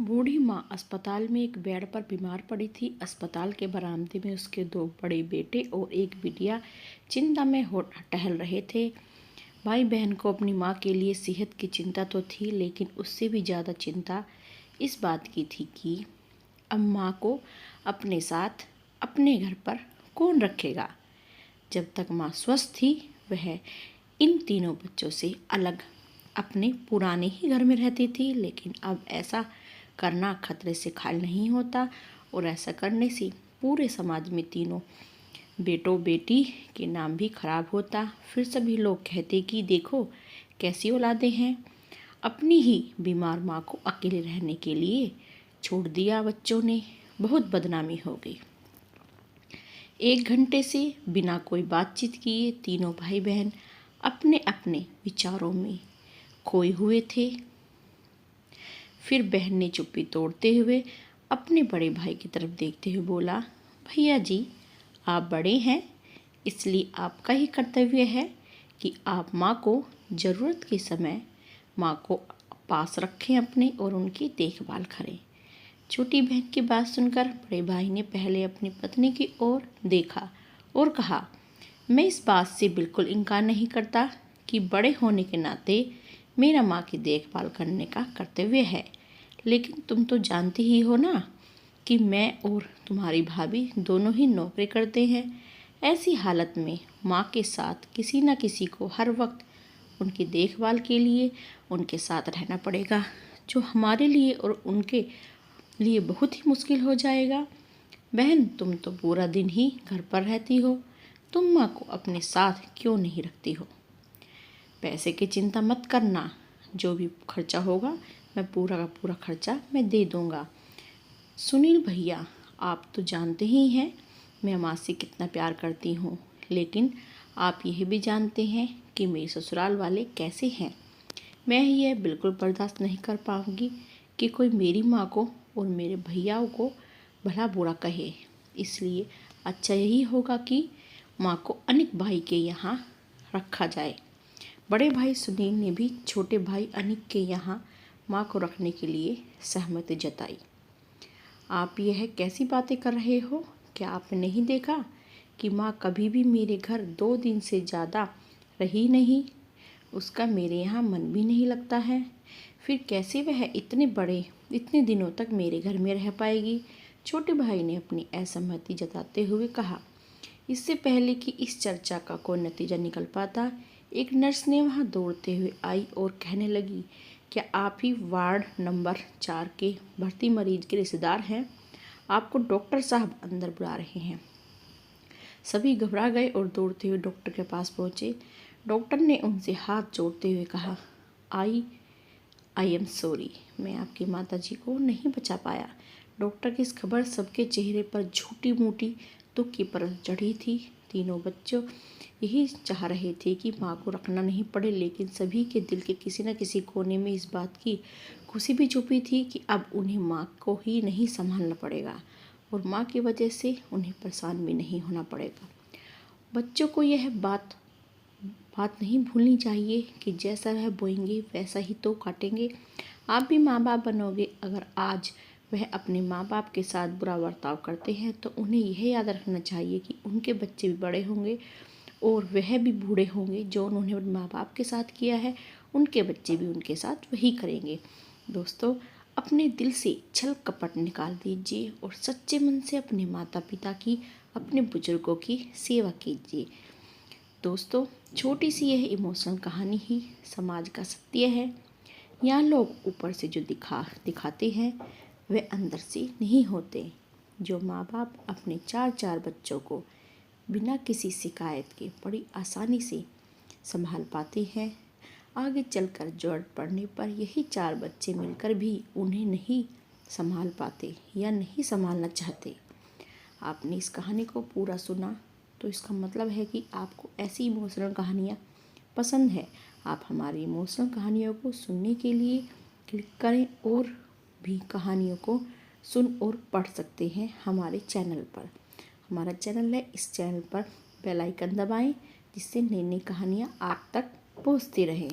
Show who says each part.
Speaker 1: बूढ़ी माँ अस्पताल में एक बेड पर बीमार पड़ी थी। अस्पताल के बरामदे में उसके दो बड़े बेटे और एक बिटिया चिंता में टहल रहे थे। भाई बहन को अपनी माँ के लिए सेहत की चिंता तो थी, लेकिन उससे भी ज़्यादा चिंता इस बात की थी कि अब माँ को अपने साथ अपने घर पर कौन रखेगा। जब तक माँ स्वस्थ थी वह इन तीनों बच्चों से अलग अपने पुराने ही घर में रहती थी, लेकिन अब ऐसा करना खतरे से खाली नहीं होता और ऐसा करने से पूरे समाज में तीनों बेटों बेटी के नाम भी खराब होता। फिर सभी लोग कहते कि देखो कैसी औलादें हैं, अपनी ही बीमार माँ को अकेले रहने के लिए छोड़ दिया बच्चों ने, बहुत बदनामी हो गई। 1 घंटे से बिना कोई बातचीत किए तीनों भाई बहन अपने अपने विचारों में खोए हुए थे। फिर बहन ने चुप्पी तोड़ते हुए अपने बड़े भाई की तरफ देखते हुए बोला, भैया जी, आप बड़े हैं, इसलिए आपका ही कर्तव्य है कि आप माँ को ज़रूरत के समय माँ को पास रखें अपने और उनकी देखभाल करें। छोटी बहन की बात सुनकर बड़े भाई ने पहले अपनी पत्नी की ओर देखा और कहा, मैं इस बात से बिल्कुल इनकार नहीं करता कि बड़े होने के नाते मेरा माँ की देखभाल करने का कर्तव्य है, लेकिन तुम तो जानती ही हो ना कि मैं और तुम्हारी भाभी दोनों ही नौकरी करते हैं। ऐसी हालत में माँ के साथ किसी न किसी को हर वक्त उनकी देखभाल के लिए उनके साथ रहना पड़ेगा, जो हमारे लिए और उनके लिए बहुत ही मुश्किल हो जाएगा। बहन, तुम तो पूरा दिन ही घर पर रहती हो, तुम माँ को अपने साथ क्यों नहीं रखती हो? पैसे की चिंता मत करना, जो भी खर्चा होगा मैं पूरा का पूरा खर्चा मैं दे दूँगा। सुनील भैया, आप तो जानते ही हैं मैं माँ से कितना प्यार करती हूँ, लेकिन आप यह भी जानते हैं कि मेरे ससुराल वाले कैसे हैं। मैं यह बिल्कुल बर्दाश्त नहीं कर पाऊँगी कि कोई मेरी माँ को और मेरे भैयाओं को भला बुरा कहे। इसलिए अच्छा यही होगा कि माँ को अनिक भाई के यहाँ रखा जाए। बड़े भाई सुनील ने भी छोटे भाई अनिक के यहाँ माँ को रखने के लिए सहमति जताई। आप यह कैसी बातें कर रहे हो? क्या आपने नहीं देखा कि माँ कभी भी मेरे घर 2 दिन से ज़्यादा रही नहीं? उसका मेरे यहाँ मन भी नहीं लगता है। फिर कैसे वह इतने दिनों तक मेरे घर में रह पाएगी? छोटे भाई ने अपनी असहमति जताते हुए कहा। इससे पहले कि इस चर्चा का कोई नतीजा निकल पाता, एक नर्स ने वहाँ दौड़ते हुए आई और कहने लगी, क्या आप ही वार्ड नंबर 4 के भर्ती मरीज के रिश्तेदार हैं? आपको डॉक्टर साहब अंदर बुला रहे हैं। सभी घबरा गए और दौड़ते हुए डॉक्टर के पास पहुँचे। डॉक्टर ने उनसे हाथ जोड़ते हुए कहा, आई एम सॉरी, मैं आपकी माताजी को नहीं बचा पाया। डॉक्टर की इस खबर सबके चेहरे पर झूठी मूठी दुख की परत चढ़ी थी। तीनों बच्चों यही चाह रहे थे कि माँ को रखना नहीं पड़े, लेकिन सभी के दिल के किसी न किसी कोने में इस बात की खुशी भी छुपी थी कि अब उन्हें माँ को ही नहीं संभालना पड़ेगा और माँ की वजह से उन्हें परेशान भी नहीं होना पड़ेगा। बच्चों को यह बात नहीं भूलनी चाहिए कि जैसा वह बोएंगे वैसा ही तो काटेंगे। आप भी माँ बाप बनोगे। अगर आज वह अपने माँ बाप के साथ बुरा बर्ताव करते हैं तो उन्हें यह याद रखना चाहिए कि उनके बच्चे भी बड़े होंगे और वह भी बूढ़े होंगे। जो उन्होंने माँ बाप के साथ किया है उनके बच्चे भी उनके साथ वही करेंगे। दोस्तों, अपने दिल से छल कपट निकाल दीजिए और सच्चे मन से अपने माता पिता की, अपने बुजुर्गों की सेवा कीजिए। दोस्तों, छोटी सी यह इमोशनल कहानी ही समाज का सत्य है। यहाँ लोग ऊपर से जो दिखाते हैं वे अंदर से नहीं होते। जो माँ बाप अपने 4 बच्चों को बिना किसी शिकायत के बड़ी आसानी से संभाल पाते हैं, आगे चलकर जरूरत पड़ने पर यही 4 बच्चे मिलकर भी उन्हें नहीं संभाल पाते या नहीं संभालना चाहते। आपने इस कहानी को पूरा सुना तो इसका मतलब है कि आपको ऐसी इमोशनल कहानियाँ पसंद है। आप हमारी इमोशनल कहानियों को सुनने के लिए क्लिक करें और भी कहानियों को सुन और पढ़ सकते हैं हमारे चैनल पर। हमारा चैनल है, इस चैनल पर बेल आइकन दबाएं जिससे नई नई कहानियाँ आप तक पहुँचती रहें।